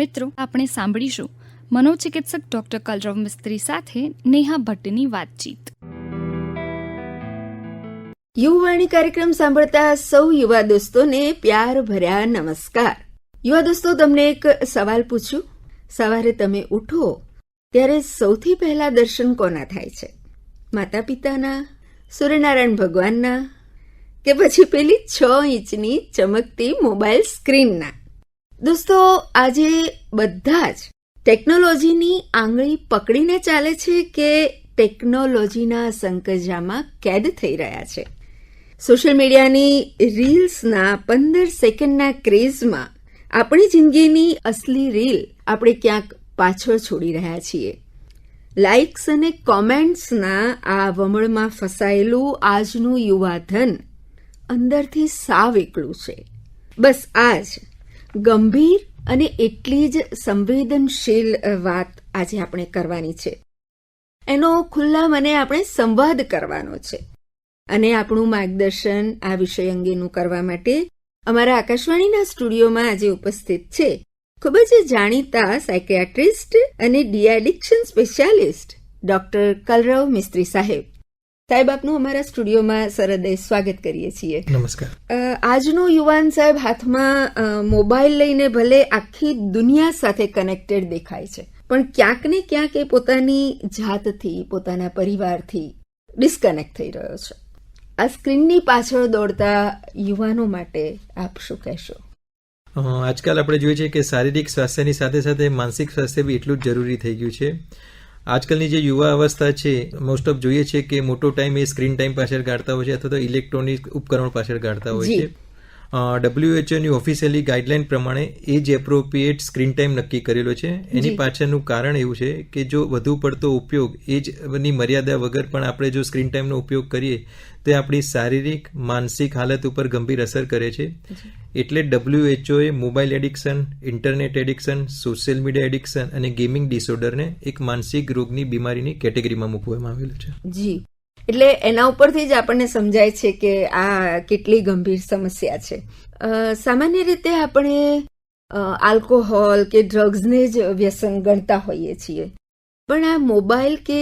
મિત્રો, આપણે સાંભળીશું મનોચિકિત્સક ડોક્ટર કલરવ મિસ્ત્રી સાથે નેહા ભટ્ટની વાતચીત. યુવાણી કાર્યક્રમ સાંભળતા સૌ યુવા દોસ્તોને પ્યાર ભર્યા નમસ્કાર. યુવા દોસ્તો, તમને એક સવાલ પૂછું. સવારે તમે ઉઠો ત્યારે સૌથી પહેલા દર્શન કોના થાય છે? માતા પિતાના, સૂર્યનારાયણ ભગવાનના, કે પછી પેલી 6 ઇંચની ચમકતી મોબાઈલ સ્ક્રીનના? દોસ્તો, આજે બધા જ ટેકનોલોજીની આંગળી પકડીને ચાલે છે કે ટેકનોલોજીના સંકજામાં કેદ થઈ રહ્યા છે? સોશિયલ મીડિયાની રીલ્સના 15 સેકન્ડના ક્રેઝમાં આપણી જિંદગીની અસલી રીલ આપણે ક્યાંક પાછળ છોડી રહ્યા છીએ. લાઇક્સ અને કોમેન્ટ્સના આ વમળમાં ફસાયેલું આજનું યુવાધન અંદરથી સાવ એકલું છે. બસ આ જ ગંભીર અને એટલી જ સંવેદનશીલ વાત આજે આપણે કરવાની છે. એનો ખુલ્લા મને આપણે સંવાદ કરવાનો છે. અને આપણું માર્ગદર્શન આ વિષય અંગેનું કરવા માટે અમારા આકાશવાણીના સ્ટુડિયોમાં આજે ઉપસ્થિત છે ખૂબ જ જાણીતા સાયકિયાટ્રિસ્ટ અને ડી-એડિક્શન સ્પેશિયાલિસ્ટ ડોક્ટર કલરવ મિસ્ત્રી સાહેબ. સાહેબ, આપનું અમારા સ્ટુડિયોમાં સરહદે સ્વાગત કરીએ છીએ. નમસ્કાર. આજનો યુવાન સાહેબ હાથમાં મોબાઈલ લઈને ભલે આખી દુનિયા સાથે કનેક્ટેડ દેખાય છે, પણ ક્યાંક ને ક્યાંક એ પોતાની જાતથી, પોતાના પરિવારથી ડિસ્કનેક્ટ થઈ રહ્યો છે. આ સ્ક્રીનની પાછળ દોડતા યુવાનો માટે આપ શું કહેશો? આજકાલ આપણે જોઈએ છીએ કે શારીરિક સ્વાસ્થ્યની સાથે સાથે માનસિક સ્વાસ્થ્ય બી એટલું જ જરૂરી થઈ ગયું છે. આજકાલની જે યુવા અવસ્થા છે, મોસ્ટ ઓફ જોઈએ છે કે મોટો ટાઈમ એ સ્ક્રીન ટાઈમ પાછળ કાઢતા હોય છે અથવા તો ઇલેક્ટ્રોનિક ઉપકરણ પાછળ કાઢતા હોય છે. WHO ઓફિશિયલી ગાઈડલાઈન પ્રમાણે એજ એપ્રોપ્રિએટ સ્ક્રીન ટાઈમ નક્કી કરેલો છે. એની પાછળનું કારણ એવું છે કે જો વધુ પડતો ઉપયોગ એજની મર્યાદા વગર પણ આપણે જો સ્ક્રીન ટાઈમનો ઉપયોગ કરીએ તો આપણી શારીરિક, માનસિક હાલત ઉપર ગંભીર અસર કરે છે. એટલે WHOએ mobile addiction, internet addiction, social media addiction અને ગેમિંગ ડિસઓર્ડરને એક માનસિક રોગની બીમારીની કેટેગરીમાં મૂકવામાં આવેલું છે. જી, એટલે એના ઉપરથી જ આપણને સમજાય છે કે આ કેટલી ગંભીર સમસ્યા છે. સામાન્ય રીતે આપણે આલ્કોહોલ કે ડ્રગ્સને જ વ્યસન ગણતા હોઈએ છીએ, પણ આ મોબાઈલ કે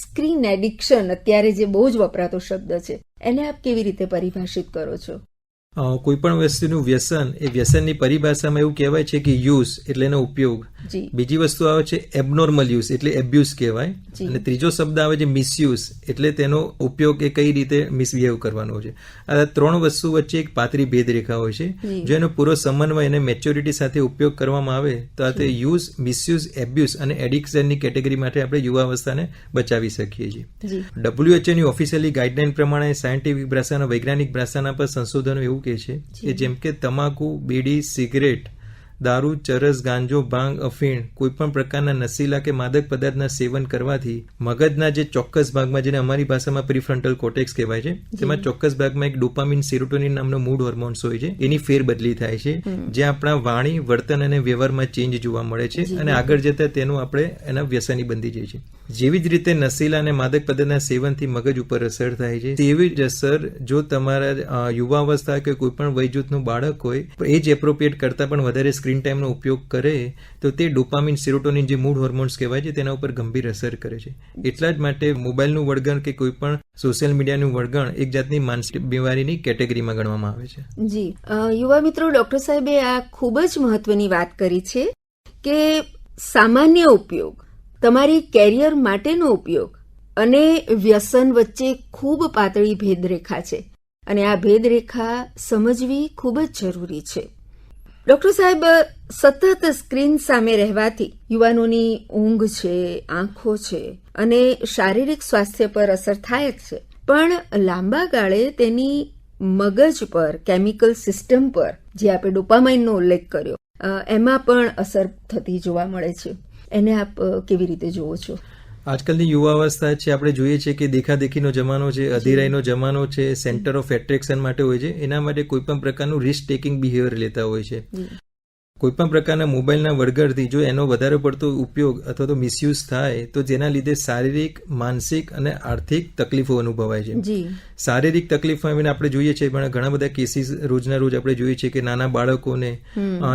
સ્ક્રીન એડિક્શન અત્યારે જે બહુ જ વપરાતો શબ્દ છે, એને આપ કેવી રીતે પરિભાષિત કરો છો? કોઈ પણ વસ્તુનું વ્યસન, એ વ્યસનની પરિભાષામાં એવું કહેવાય છે કે યુઝ એટલે એનો ઉપયોગ. બીજી વસ્તુ આવે છે એબનોર્મલ યુઝ એટલે એબ્યુઝ કહેવાય. અને ત્રીજો શબ્દ આવે છે મિસયુઝ એટલે તેનો ઉપયોગ એ કઈ રીતે મિસબિહેવ કરવાનો છે. આ 3 વસ્તુ વચ્ચે એક પાતળી ભેદરેખા હોય છે. જો એનો પૂરો સમન્વય અને મેચ્યોરિટી સાથે ઉપયોગ કરવામાં આવે તો આ તે યુઝ, મિસયુઝ, એબ્યુઝ અને એડિક્શનની કેટેગરી માટે આપણે યુવા અવસ્થાને બચાવી શકીએ છીએ. WHOની ઓફિશિયલી ગાઈડલાઈન પ્રમાણે સાયન્ટિફિક ભાષાના, વૈજ્ઞાનિક ભાષાના પર સંશોધનો એવું કે છે કે જેમ કે તમાકુ, બીડી, સિગરેટ, દારૂ, ચરસ, ગાંજો, ભાંગ, અફીણ, કોઈ પણ પ્રકારના નશીલા કે માદક પદાર્થના સેવન કરવાથી મગજના જે ચોક્કસ ભાગમાં, જેને અમારી ભાષામાં પ્રીફ્રન્ટલ કોર્ટેક્સ કહેવાય છે, તેમાં ચોક્કસ ભાગમાં એક ડોપામિન, સેરોટોનિન નામનો મૂડ હોર્મોન્સ હોય છે. એની ફેરબદલી થાય છે, જે આપણા વાણી, વર્તન અને વ્યવહારમાં ચેન્જ જોવા મળે છે અને આગળ જતા તેનું આપણે એના વ્યસની બંધી જાય છે. જેવી જ રીતે નશીલા અને માદક પદાર્થના સેવનથી મગજ ઉપર અસર થાય છે, તેવી જ અસર જો તમારા યુવા અવસ્થા કે કોઈ પણ વયજૂથનું બાળક હોય, એજ એપ્રોપ્રિએટ કરતા પણ વધારે સ્ક્રીન ટાઈમનો ઉપયોગ કરે તો તે ડોપામિન, સેરોટોનિન જે મૂડ હોર્મોન્સ કહેવાય છે તેના ઉપર ગંભીર અસર કરે છે. એટલા જ માટે મોબાઈલનું વળગણ કે કોઈ પણ સોશિયલ મીડિયાનું વળગણ એક જાતની માનસિક બીમારીની કેટેગરીમાં ગણવામાં આવે છે. જી, યુવા મિત્રો, ડોક્ટર સાહેબે આ ખૂબ જ મહત્વની વાત કરી છે કે સામાન્ય ઉપયોગ, તમારી કેરિયર માટેનો ઉપયોગ અને વ્યસન વચ્ચે ખૂબ પાતળી ભેદરેખા છે અને આ ભેદરેખા સમજવી ખૂબ જ જરૂરી છે. ડોક્ટર સાહેબ, સતત સ્ક્રીન સામે રહેવાથી યુવાનોની ઊંઘ છે, આંખો છે અને શારીરિક સ્વાસ્થ્ય પર અસર થાય જ છે, પણ લાંબા ગાળે તેની મગજ પર, કેમિકલ સિસ્ટમ પર, જે આપણે ડોપામાઇનનો ઉલ્લેખ કર્યો, એમાં પણ અસર થતી જોવા મળે છે. એને આપ કેવી રીતે જુઓ છો? આજકાલની યુવા અવસ્થા છે, આપણે જોઈએ છીએ કે દેખાદેખીનો જમાનો છે, અધીરાઈનો જમાનો છે, સેન્ટર ઓફ એટ્રેક્શન માટે હોય છે, એના માટે કોઈ પણ પ્રકારનું રિસ્ક ટેકિંગ બિહેવિયર લેતા હોય છે. કોઈ પણ પ્રકારના મોબાઈલના વળગરથી જો એનો વધારે પડતો ઉપયોગ અથવા તો મિસયુઝ થાય તો જેના લીધે શારીરિક, માનસિક અને આર્થિક તકલીફો અનુભવાય છે. શારીરિક તકલીફો આપણે જોઈએ છીએ પણ ઘણા બધા કેસીસ રોજના રોજ આપણે જોઈએ છીએ કે નાના બાળકોને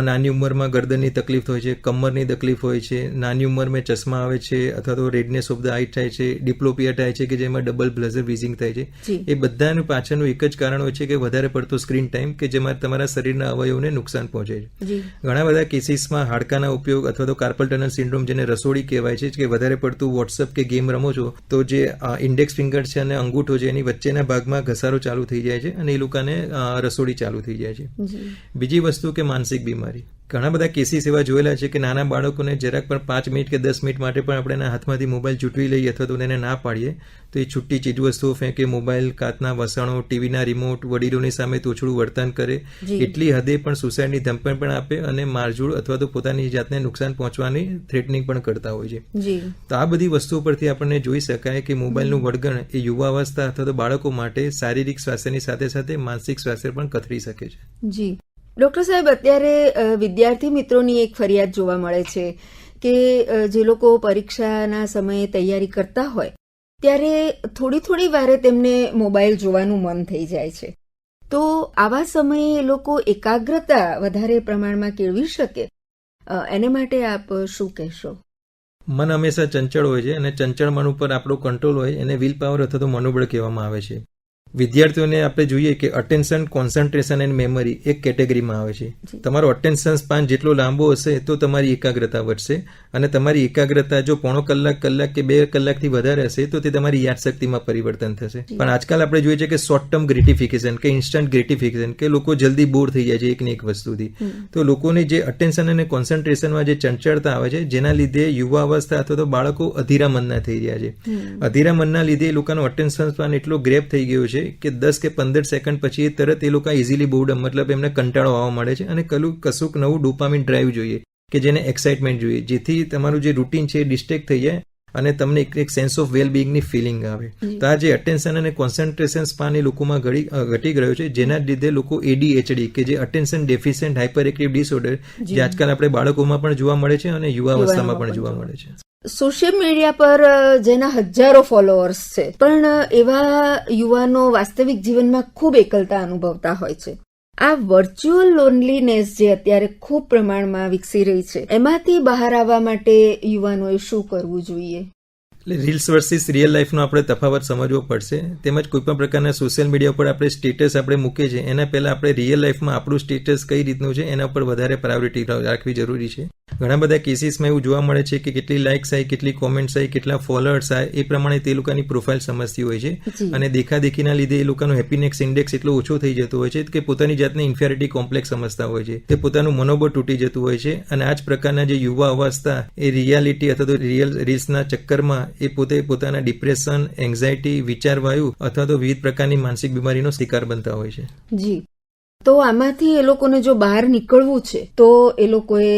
નાની ઉંમરમાં ગરદનની તકલીફ હોય છે, કમરની તકલીફ હોય છે, નાની ઉંમરમાં ચશ્મા આવે છે અથવા તો રેડનેસ ઓફ ધ આઈ થાય છે, ડિપ્લોપિયા થાય છે કે જેમાં ડબલ બ્લઝર વિઝિંગ થાય છે. એ બધાનું પાછળનું એક જ કારણ હોય છે કે વધારે પડતો સ્ક્રીન ટાઈમ કે જેમાં તમારા શરીરના અવયવોને નુકસાન પહોંચે છે. ઘણા બધા કેસીસમાં હાડકાના ઉપયોગ અથવા તો કાર્પલ ટનલ સિન્ડ્રોમ જેને રસોડી કહેવાય છે કે વધારે પડતું વોટ્સઅપ કે ગેમ રમો છો તો જે ઇન્ડેક્સ ફિંગર છે અને અંગૂઠો છે એની વચ્ચેના ભાગમાં ઘસારો ચાલુ થઈ જાય છે અને એ લોકોને રસોડી ચાલુ થઈ જાય છે. બીજી વસ્તુ કે માનસિક બીમારી. ઘણા બધા કેસીસ એવા જોયેલા છે કે નાના બાળકોને જરાક પણ 5 મિનિટ કે 10 મિનિટ માટે પણ આપણે એના હાથમાંથી મોબાઈલ છૂટવી લઈએ અથવા તો એને ના પાડીએ તો એ છૂટી ચીજવસ્તુઓ ફેંકે, મોબાઈલ, કાચના વાસણો, ટીવીના રિમોટ, વડીલોની સામે તોછડું વર્તન કરે, એટલી હદે પણ સુસાઇડની ધમકી પણ આપે અને મારઝૂડ અથવા તો પોતાની જાતને નુકસાન પહોંચવાની થ્રેટનિંગ પણ કરતા હોય છે. તો આ બધી વસ્તુઓ પરથી આપણને જોઈ શકાય કે મોબાઈલનું વળગણ એ યુવાવસ્થા અથવા તો બાળકો માટે શારીરિક સ્વાસ્થ્યની સાથે સાથે માનસિક સ્વાસ્થ્ય પણ કથળી શકે છે. ડોક્ટર સાહેબ, અત્યારે વિદ્યાર્થી મિત્રોની એક ફરિયાદ જોવા મળે છે કે જે લોકો પરીક્ષાના સમયે તૈયારી કરતા હોય ત્યારે થોડી વારે તેમને મોબાઈલ જોવાનું મન થઈ જાય છે. તો આવા સમયે લોકો એકાગ્રતા વધારે પ્રમાણમાં કેળવી શકે એને માટે આપ શું કહેશો? મન હંમેશા ચંચળ હોય છે અને ચંચળ મન ઉપર આપણો કંટ્રોલ હોય એને વિલ પાવર અથવા તો મનોબળ કહેવામાં આવે છે. વિદ્યાર્થીઓને આપણે જોઈએ કે અટેન્શન, કોન્સન્ટ્રેશન એન્ડ મેમરી એક કેટેગરીમાં આવે છે. તમારો અટેન્શન સ્પાન જેટલો લાંબો હશે તો તમારી એકાગ્રતા વધશે અને તમારી એકાગ્રતા જો પોણો કલાક કે 2 કલાકથી વધારે હશે તો તે તમારી યાદશક્તિમાં પરિવર્તન થશે. પણ આજકાલ આપણે જોઈએ છે કે શોર્ટ ટર્મ ગ્રેટિફિકેશન કે ઇન્સ્ટન્ટ ગ્રેટિફિકેશન કે લોકો જલ્દી બોર થઈ જાય છે એકની એક વસ્તુથી. તો લોકોને જે અટેન્શન અને કોન્સન્ટ્રેશનમાં જે ચંચળતા આવે છે જેના લીધે યુવા અવસ્થા અથવા તો બાળકો અધીરા મનના થઈ રહ્યા છે. અધીરા મનના લીધે એ લોકોનો અટેન્શન સ્પાન એટલો ગ્રેપ થઈ ગયો છે કે 10 કે 15 સેકન્ડ પછી તરત એ લોકો ઇઝીલી બોર્ડમ મતલબ એમને કંટાળો આવવા મળે છે અને કશુંક નવું ડોપામિન ડ્રાઈવ જોઈએ કે જેને એક્સાઇટમેન્ટ જોઈએ જેથી તમારું જે રૂટીન છે એ ડિસ્ટ્રેક્ટ થઈ જાય અને તમને એક સેન્સ ઓફ વેલબિંગની ફિલિંગ આવે. તો આ જે અટેન્શન અને કોન્સન્ટ્રેશન સ્પાન એ લોકોમાં ઘટી ગયો છે જેના લીધે લોકો ADHD કે જે attention deficient hyper active disorder જે આજકાલ આપણે બાળકોમાં પણ જોવા મળે છે અને યુવા અવસ્થામાં પણ જોવા મળે છે. સોશિયલ મીડિયા પર જેના હજારો ફોલોઅર્સ છે પણ એવા યુવાનો વાસ્તવિક જીવનમાં ખૂબ એકલતા અનુભવતા હોય છે. આ વર્ચ્યુઅલ લોનલીનેસ જે અત્યારે ખૂબ પ્રમાણમાં વિકસી રહી છે એમાંથી બહાર આવવા માટે યુવાનોએ શું કરવું જોઈએ? એટલે રીલ્સ વર્સિસ રિયલ લાઈફનો આપણે તફાવત સમજવો પડશે. તેમજ કોઈ પણ પ્રકારના સોશિયલ મીડિયા ઉપર આપણે સ્ટેટસ આપણે મૂકીએ છીએ એના પહેલા આપણે રિયલ લાઈફમાં આપણું સ્ટેટસ કઈ રીતનું છે એના ઉપર વધારે પ્રાયોરિટી રાખવી જરૂરી છે. ઘણા બધા કેસીસમાં એવું જોવા મળે છે કે કેટલી લાઇક્સ આવી, કેટલી કોમેન્ટ્સ આવી, કેટલા ફોલોઅર્સ આવે એ પ્રમાણે તે લોકોની પ્રોફાઇલ સમજતી હોય છે અને દેખાદેખીના લીધે એ લોકોનો હેપીનેસ ઇન્ડેક્સ એટલો ઓછો થઈ જતો હોય છે કે પોતાની જાતને ઇન્ફેરિટી કોમ્પ્લેક્સ સમજતા હોય છે. તે પોતાનું મનોબળ તૂટી જતું હોય છે અને આ જ પ્રકારના જે યુવા અવસ્થા એ રિયાલિટી અથવા તો રિયલ રીલ્સના ચક્કરમાં એ પોતે પોતાના ડિપ્રેશન, એન્ઝાયટી, વિચારવાયુ અથવા તો વિવિધ પ્રકારની માનસિક બીમારીનો શિકાર બનતા હોય છે. જી, તો આમાંથી એ લોકોને જો બહાર નીકળવું છે તો એ લોકોએ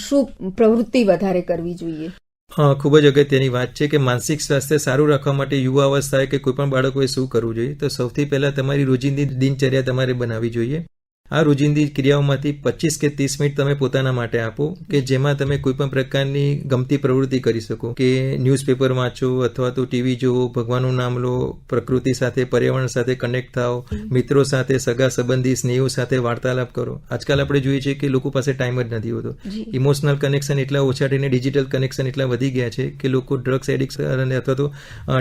શું પ્રવૃત્તિ વધારે કરવી જોઈએ? ખૂબ જ અગત્યની વાત છે કે માનસિક સ્વાસ્થ્ય સારું રાખવા માટે યુવા અવસ્થાએ કે કોઈ પણ બાળકોએ શું કરવું જોઈએ? તો સૌથી પહેલા તમારી રોજિંદી દિનચર્યા તમારે બનાવવી જોઈએ. આ રોજિંદી ક્રિયાઓમાંથી 25 કે 30 મિનિટ તમે પોતાના માટે આપો કે જેમાં તમે કોઈ પણ પ્રકારની ગમતી પ્રવૃત્તિ કરી શકો કે ન્યૂઝપેપર વાંચો અથવા તો ટીવી જુઓ, ભગવાનનું નામ લો, પ્રકૃતિ સાથે, પર્યાવરણ સાથે કનેક્ટ થાઓ, મિત્રો સાથે, સગા સંબંધી, સ્નેહીઓ સાથે વાર્તાલાપ કરો. આજકાલ આપણે જોઈએ છીએ કે લોકો પાસે ટાઈમ જ નથી હોતો. ઇમોશનલ કનેક્શન એટલા ઓછા થઈને ડિજિટલ કનેક્શન એટલા વધી ગયા છે કે લોકો ડ્રગ્સ એડિક્શન અથવા તો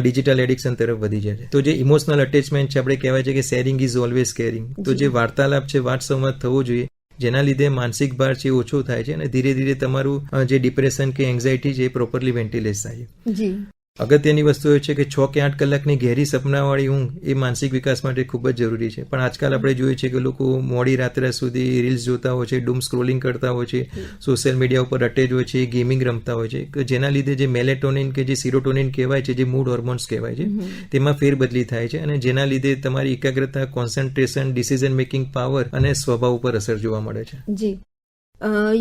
ડિજિટલ એડિક્શન તરફ વધી જાય છે. તો જે ઇમોશનલ અટેચમેન્ટ છે આપણે કહેવાય છે કે શેરિંગ ઇઝ ઓલવેઝ કેરિંગ. તો જે વાર્તાલાપ છે સંવાદ થવો જોઈએ જેના લીધે માનસિક ભાર છે ઓછો થાય છે અને ધીરે ધીરે તમારું જે ડિપ્રેશન કે એન્ઝાયટી છે એ પ્રોપરલી વેન્ટિલેટ થાય છે. અગત્યની વસ્તુ એ છે કે 6 કે 8 કલાકની ઘેરી સપનાવાળી ઊંઘ એ માનસિક વિકાસ માટે ખૂબ જ જરૂરી છે. પણ આજકાલ આપણે જોઈએ છીએ કે લોકો મોડી રાત્રે સુધી રીલ્સ જોતા હોય છે, ડૂમ સ્ક્રોલિંગ કરતા હોય છે, સોશિયલ મીડિયા ઉપર અટેચ હોય છે, ગેમિંગ રમતા હોય છે કે જેના લીધે જે મેલેટોનિન કે જે સિરોટોનિન કહેવાય છે, જે મૂડ હોર્મોન્સ કહેવાય છે, તેમાં ફેરબદલી થાય છે અને જેના લીધે તમારી એકાગ્રતા, કોન્સન્ટ્રેશન, ડિસિઝન મેકિંગ પાવર અને સ્વભાવ ઉપર અસર જોવા મળે છે. જી,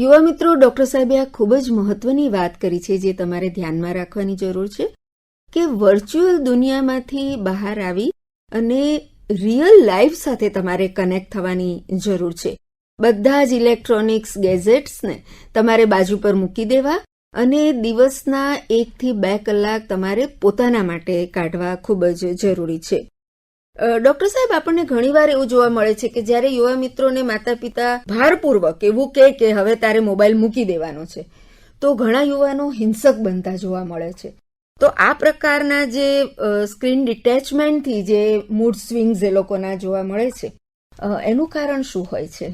યુવા મિત્રો, ડોક્ટર સાહેબે આ ખૂબ જ મહત્વની વાત કરી છે જે તમારે ધ્યાનમાં રાખવાની જરૂર છે કે વર્ચ્યુઅલ દુનિયામાંથી બહાર આવી અને રિયલ લાઈફ સાથે તમારે કનેક્ટ થવાની જરૂર છે. બધા જ ઇલેક્ટ્રોનિક્સ ગેજેટ્સને તમારે બાજુ પર મૂકી દેવા અને દિવસના 1 થી 2 કલાક તમારે પોતાના માટે કાઢવા ખૂબ જ જરૂરી છે. ડોક્ટર સાહેબ, આપણને ઘણીવાર એવું જોવા મળે છે કે જ્યારે યુવા મિત્રોને માતા પિતા ભારપૂર્વક એવું કે હવે તારે મોબાઈલ મૂકી દેવાનો છે, તો ઘણા યુવાનો હિંસક બનતા જોવા મળે છે. તો આ પ્રકારના જે સ્ક્રીન ડિટેચમેન્ટથી જે મૂડ સ્વિંગ્સ એ લોકોના જોવા મળે છે, એનું કારણ શું હોય છે?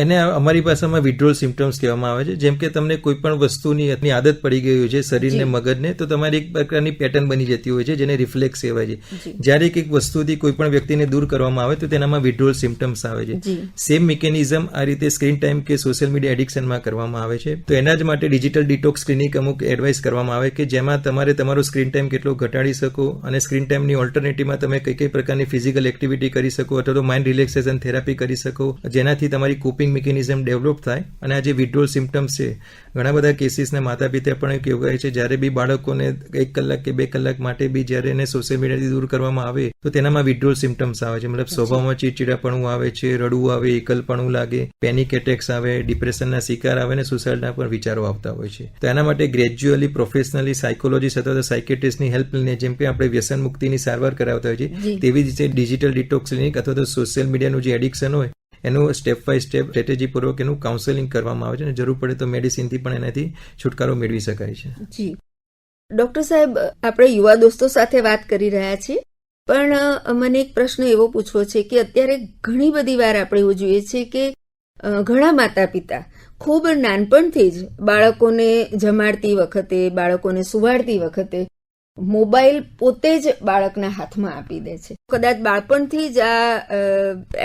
એને અમારી ભાષામાં વિડ્રોલ સિમ્પટમ્સ કહેવામાં આવે છે. જેમ કે તમને કોઈ પણ વસ્તુની આદત પડી ગઈ હોય છે શરીરને, મગજને, તો તમારી એક પ્રકારની પેટર્ન બની જતી હોય છે જેને રિફ્લેક્સ કહેવાય છે. જ્યારે એક વસ્તુથી કોઈ પણ વ્યક્તિને દૂર કરવામાં આવે તો તેનામાં વિડ્રોલ સિમ્પટમ્સ આવે છે. સેમ મિકેનિઝમ આ રીતે સ્ક્રીન ટાઈમ કે સોશિયલ મીડિયા એડિક્શનમાં કરવામાં આવે છે. તો એના જ માટે ડિજિટલ ડિટોક્સ ક્લિનિક અમુક એડવાઇસ કરવામાં આવે કે જેમાં તમારે તમારો સ્ક્રીન ટાઈમ કેટલો ઘટાડી શકો અને સ્ક્રીન ટાઈમની ઓલ્ટરનેટિવમાં તમે કઈ પ્રકારની ફિઝિકલ એક્ટિવિટી કરી શકો અથવા તો માઇન્ડ રિલેક્સેશન થેરાપી કરી શકો, જેનાથી તમારી કોપિંગ મિકેનિઝમ ડેવલપ થાય. અને આ જે વિડ્રોલ સિમ્પટમ્સ છે, ઘણા બધા કેસીસના માતા પિતા પણ કેવું કહે છે, જ્યારે બી બાળકોને 1 કલાક કે 2 કલાક માટે બી જ્યારે એને સોશિયલ મીડિયાથી દૂર કરવામાં આવે તો તેનામાં વિડ્રોલ સિમ્પટમ્સ આવે છે. મતલબ સ્વભાવમાં ચીડચીડાપણું આવે છે, રડવું આવે, એકલપણું લાગે, પેનિક એટેક્સ આવે, ડિપ્રેશનના શિકાર આવે અને સુસાઇડના પણ વિચારો આવતા હોય છે. તો એના માટે ગ્રેજ્યુઅલી પ્રોફેશનલી સાયકોલોજીસ્ટ અથવા તો સાયકેટ્રિસ્ટની હેલ્પ લઈને, જેમ કે આપણે વ્યસન મુક્તિની સારવાર કરાવતા હોય છે, તેવી જ રીતે ડિજિટલ ડિટોક્સ ક્લિનિક અથવા તો સોશિયલ મીડિયાનું જે એડિક્શન હોય એનું સ્ટેપ બાય સ્ટેપ સ્ટ્રેટેજી પૂર્વક એનું કાઉન્સેલિંગ કરવામાં આવે છે અને જરૂર પડે તો મેડિસિનથી પણ એનાથી છુટકારો મેળવી શકાય છે. જી ડોક્ટર સાહેબ, આપણે યુવા દોસ્તો સાથે વાત કરી રહ્યા છીએ, પણ મને એક પ્રશ્ન એવો પૂછવો છે કે અત્યારે ઘણી બધી વાર આપણે એવું જોઈએ છીએ કે ઘણા માતા પિતા ખૂબ નાનપણથી જ બાળકોને જમાડતી વખતે, બાળકોને સુવાડતી વખતે મોબાઈલ પોતે જ બાળકના હાથમાં આપી દે છે. કદાચ બાળપણથી જ આ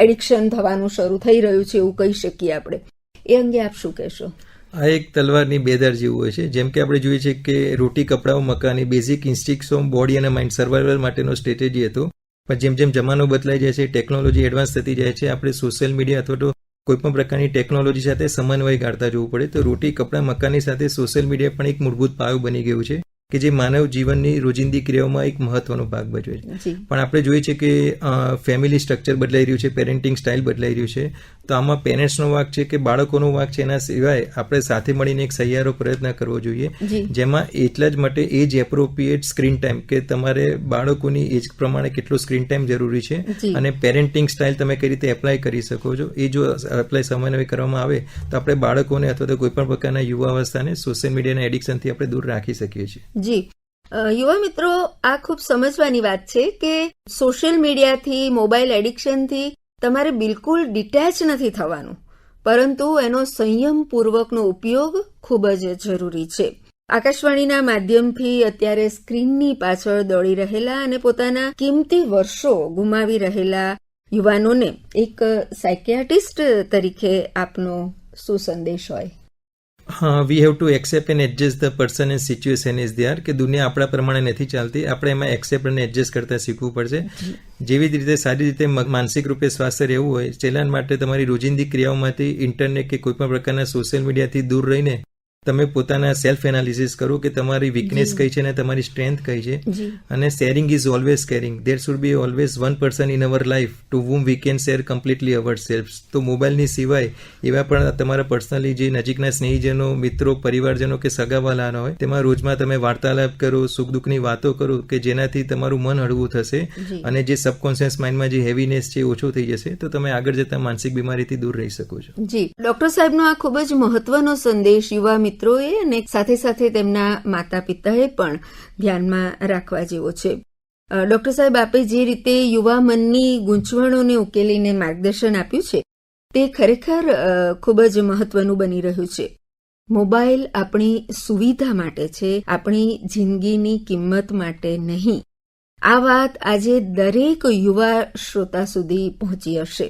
એડિક્શન થવાનું શરૂ થઈ રહ્યું છે એવું કહી શકીએ આપણે. એ અંગે આપ શું કહેશો? આ એક તલવારની બે ધાર જેવું હોય છે. જેમ કે આપણે જોઈએ છે કે રોટી, કપડાઓ, મકાની બેઝિક ઇન્સ્ટિક્ટ્સ ઓફ બોડી અને માઇન્ડ સર્વાઈવલ માટેનો સ્ટ્રેટેજી હતો. પણ જેમ જેમ જમાનો બદલાઈ જાય છે, ટેકનોલોજી એડવાન્સ થતી જાય છે, આપણે સોશિયલ મીડિયા અથવા તો કોઈપણ પ્રકારની ટેકનોલોજી સાથે સમન્વય ગાળતા જોવું પડે. તો રોટી, કપડાં, મકાનની સાથે સોશિયલ મીડિયા પણ એક મૂળભૂત પાયો બની ગયું છે કે જે માનવ જીવનની રોજિંદી ક્રિયાઓમાં એક મહત્વનો ભાગ ભજવે છે. પણ આપણે જોઈએ છે કે ફેમિલી સ્ટ્રક્ચર બદલાઈ રહ્યું છે, પેરેન્ટિંગ સ્ટાઇલ બદલાઈ રહ્યું છે. તો આમાં પેરેન્ટ્સનો વાંક છે કે બાળકોનો વાંક છે. એના સિવાય આપણે સાથે મળીને એક સહિયારો પ્રયત્ન કરવો જોઈએ, જેમાં એટલા જ માટે એજ એપ્રોપ્રિએટ સ્ક્રીન ટાઈમ, કે તમારે બાળકોની એજ પ્રમાણે કેટલો સ્ક્રીન ટાઈમ જરૂરી છે અને પેરેન્ટિંગ સ્ટાઇલ તમે કઈ રીતે એપ્લાય કરી શકો છો, એ જો એપ્લાય સમન્વય કરવામાં આવે તો આપણે બાળકોને અથવા તો કોઈ પણ પ્રકારના યુવાવસ્થાને સોશિયલ મીડિયાના એડિક્શનથી આપણે દૂર રાખી શકીએ છીએ. જી યુવા મિત્રો, આ ખૂબ સમજવાની વાત છે કે સોશિયલ મીડિયાથી, મોબાઈલ એડિક્શનથી તમારે બિલકુલ ડિટેચ નથી થવાનું, પરંતુ એનો સંયમપૂર્વકનો ઉપયોગ ખૂબ જ જરૂરી છે. આકાશવાણીના માધ્યમથી અત્યારે સ્ક્રીનની પાછળ દોડી રહેલા અને પોતાના કિંમતી વર્ષો ગુમાવી રહેલા યુવાનોને એક સાયકિયાટ્રિસ્ટ તરીકે આપનો શું સંદેશ હોય? હા, we have to accept and adjust the person and situation is there, કે દુનિયા આપણા પ્રમાણે નથી ચાલતી, આપણે એમાં એક્સેપ્ટ અને એડજસ્ટ કરતા શીખવું પડશે. જેવી જ રીતે સારી રીતે માનસિક રૂપે સ્વાસ્થ્ય રહેવું હોય, તેના માટે તમારી રોજિંદી ક્રિયાઓમાંથી ઇન્ટરનેટ કે કોઈ પણ પ્રકારના સોશિયલ મીડિયાથી દૂર રહીને તમે પોતાના સેલ્ફ એનાલિસિસ કરો કે તમારી વીકનેસ કઈ છે અને તમારી સ્ટ્રેન્થ કઈ છે. અને sharing is always caring. There should be always one person in our life to whom we can share completely our self. તો મોબાઈલની સિવાય એવા પણ તમારા પર્સનલી જે નજીકના સ્નેહીજનો, મિત્રો, પરિવારજનો કે સગાવાલાના હોય, તેમાં રોજમાં તમે વાર્તાલાપ કરો, સુખ દુઃખની વાતો કરો, કે જેનાથી તમારું મન હળવું થશે અને જે સબકોન્શિયસ માઇન્ડમાં જે હેવીનેસ છે ઓછો થઈ જશે, તો તમે આગળ જતા માનસિક બીમારીથી દૂર રહી શકો છો. જી ડોક્ટર સાહેબનો આ ખૂબ જ મહત્વનો સંદેશ યુવા મિત્રોએ અને સાથે સાથે તેમના માતા પિતાએ પણ ધ્યાનમાં રાખવા જેવો છે. ડોક્ટર સાહેબ, આપે જે રીતે યુવા મનની ગૂંચવણોને ઉકેલીને માર્ગદર્શન આપ્યું છે તે ખરેખર ખૂબ જ મહત્વનું બની રહ્યું છે. મોબાઈલ આપણી સુવિધા માટે છે, આપણી જિંદગીની કિંમત માટે નહીં. આ વાત આજે દરેક યુવા શ્રોતા સુધી પહોંચી હશે.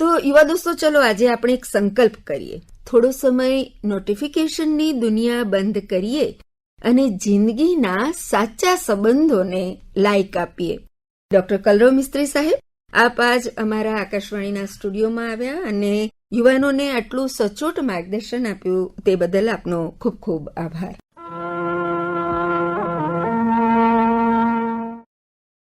તો યુવા દોસ્તો, ચલો આજે આપણે એક સંકલ્પ કરીએ. થોડો સમય નોટિફિકેશનની દુનિયા બંધ કરીએ અને જિંદગીના સાચા સંબંધોને લાઈક આપીએ. ડોક્ટર કલરવ મિસ્ત્રી સાહેબ, આપ આજ અમારા આકાશવાણીના સ્ટુડિયોમાં આવ્યા અને યુવાનોને આટલું સચોટ માર્ગદર્શન આપ્યું તે બદલ આપનો ખૂબ ખૂબ આભાર.